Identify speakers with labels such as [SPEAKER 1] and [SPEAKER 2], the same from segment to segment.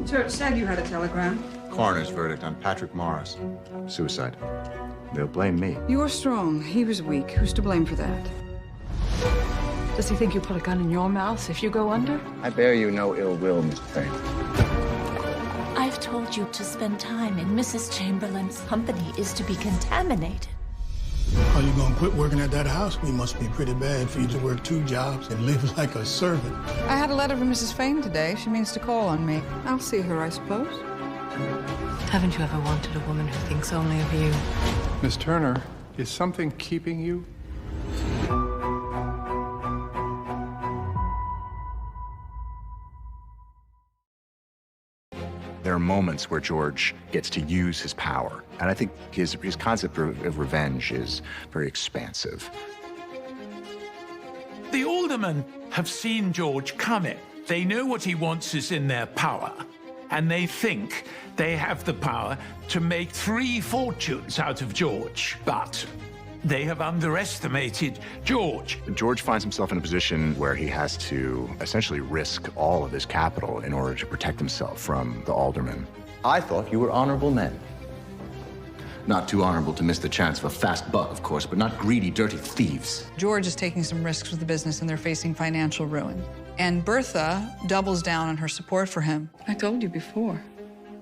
[SPEAKER 1] Church said you had a telegram.
[SPEAKER 2] Coroner's verdict on Patrick Morris. Suicide. They'll blame me.
[SPEAKER 1] You were strong. He was weak. Who's to blame for that?
[SPEAKER 3] Does he think you put a gun in your mouth if you go under?
[SPEAKER 2] I bear you no ill will, Mr. Fane.
[SPEAKER 4] I've told you to spend time in Mrs. Chamberlain's company is to be contaminated.
[SPEAKER 5] Are you gonna quit working at that house? We must be pretty bad for you to work 2 jobs and live like a servant.
[SPEAKER 1] I had a letter from Mrs. Fane today. She means to call on me. I'll see her, I suppose.
[SPEAKER 3] Haven't you ever wanted a woman who thinks only of you?
[SPEAKER 6] Miss Turner, is something keeping you?
[SPEAKER 2] There are moments where George gets to use his power. And I think his concept of revenge is very expansive.
[SPEAKER 7] The aldermen have seen George coming. They know what he wants is in their power. And they think they have the power to make 3 fortunes out of George. But they have underestimated George.
[SPEAKER 2] George finds himself in a position where he has to essentially risk all of his capital in order to protect himself from the aldermen.
[SPEAKER 8] I thought you were honorable men.
[SPEAKER 9] Not too honorable to miss the chance of a fast buck, of course, but not greedy, dirty thieves.
[SPEAKER 1] George is taking some risks with the business, and they're facing financial ruin. And Bertha doubles down on her support for him. I told you before.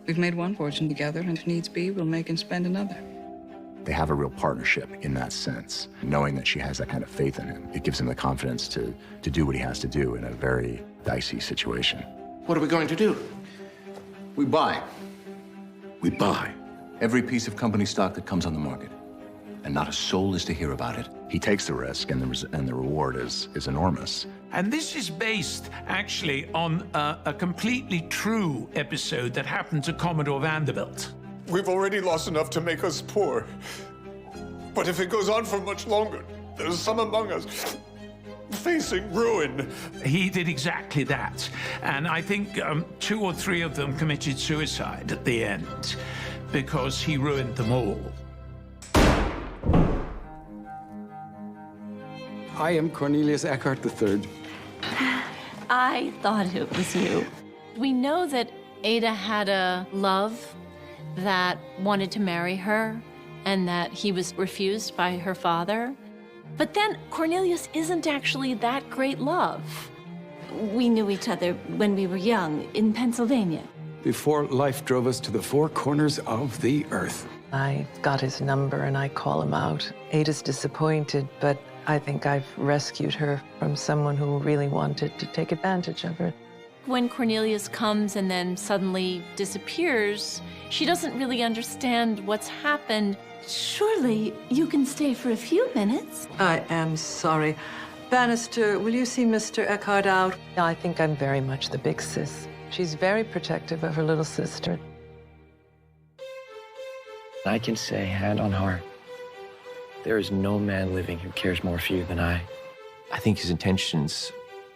[SPEAKER 1] We've made one fortune together, and if needs be, we'll make and spend another.
[SPEAKER 2] They have a real partnership in that sense. Knowing that she has that kind of faith in him, it gives him the confidence to do what he has to do in a very dicey situation.
[SPEAKER 9] What are we going to do? We buy. We buy every piece of company stock that comes on the market. And not a soul is to hear about it.
[SPEAKER 2] He takes the risk, and the reward is enormous.
[SPEAKER 7] And this is based, actually, on a completely true episode that happened to Commodore Vanderbilt.
[SPEAKER 6] We've already lost enough to make us poor. But if it goes on for much longer, there's some among us facing ruin.
[SPEAKER 7] He did exactly that. And I think 2 or 3 of them committed suicide at the end because he ruined them all.
[SPEAKER 10] I am Cornelius Eckhart III.
[SPEAKER 4] I thought it was you. We know that Ada had a love that wanted to marry her and that he was refused by her father. But then Cornelius isn't actually that great love. We knew each other when we were young in Pennsylvania.
[SPEAKER 10] Before life drove us to the 4 corners of the earth.
[SPEAKER 3] I got his number and I call him out. Ada's disappointed, but I think I've rescued her from someone who really wanted to take advantage of her.
[SPEAKER 4] When Cornelius comes and then suddenly disappears, she doesn't really understand what's happened. Surely you can stay for a few minutes.
[SPEAKER 3] I am sorry. Bannister, will you see Mr. Eckhart out? I think I'm very much the big sis. She's very protective of her little sister.
[SPEAKER 11] I can say, hand on heart, there is no man living who cares more for you than I.
[SPEAKER 12] I think his intentions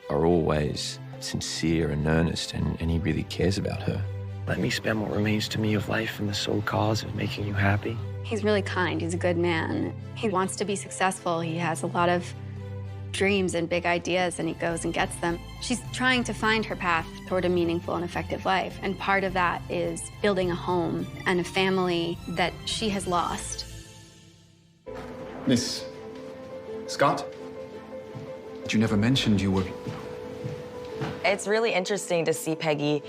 [SPEAKER 12] are always sincere and earnest, and he really cares about her.
[SPEAKER 11] Let me spend what remains to me of life in the sole cause of making you happy.
[SPEAKER 13] He's really kind. He's a good man. He wants to be successful. He has a lot of dreams and big ideas, and he goes and gets them. She's trying to find her path toward a meaningful and effective life, and part of that is building a home and a family that she has lost.
[SPEAKER 9] Miss Scott? But you never mentioned you were...
[SPEAKER 14] It's really interesting to see Peggy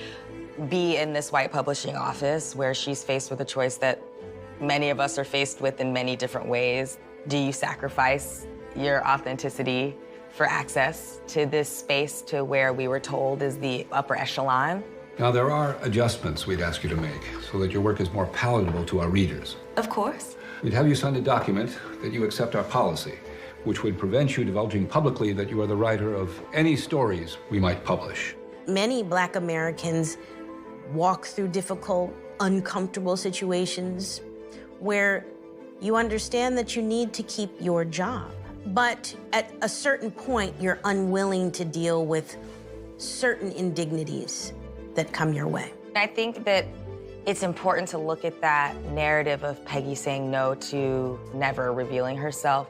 [SPEAKER 14] be in this white publishing office where she's faced with a choice that many of us are faced with in many different ways. Do you sacrifice your authenticity for access to this space to where we were told is the upper echelon?
[SPEAKER 10] Now, there are adjustments we'd ask you to make so that your work is more palatable to our readers.
[SPEAKER 14] Of course.
[SPEAKER 10] We'd have you sign a document that you accept our policy, which would prevent you divulging publicly that you are the writer of any stories we might publish.
[SPEAKER 15] Many Black Americans walk through difficult, uncomfortable situations where you understand that you need to keep your job. But at a certain point, you're unwilling to deal with certain indignities that come your way.
[SPEAKER 14] I think that it's important to look at that narrative of Peggy saying no to never revealing herself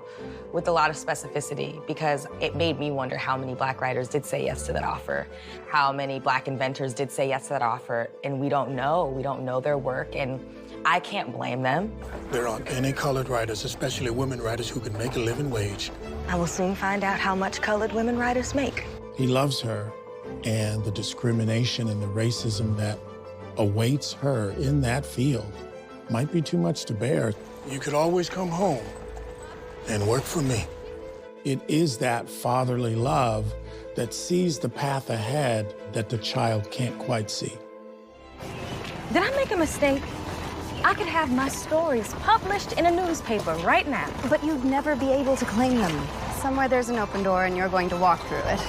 [SPEAKER 14] with a lot of specificity, because it made me wonder how many Black writers did say yes to that offer, how many Black inventors did say yes to that offer, and we don't know. We don't know their work, and I can't blame them.
[SPEAKER 5] There aren't any colored writers, especially women writers, who can make a living wage.
[SPEAKER 14] I will soon find out how much colored women writers make.
[SPEAKER 5] He loves her, and the discrimination and the racism that awaits her in that field might be too much to bear. You could always come home and work for me. It is that fatherly love that sees the path ahead that the child can't quite see.
[SPEAKER 16] Did I make a mistake? I could have my stories published in a newspaper right now.
[SPEAKER 13] But you'd never be able to claim them. Somewhere there's an open door and you're going to walk through it.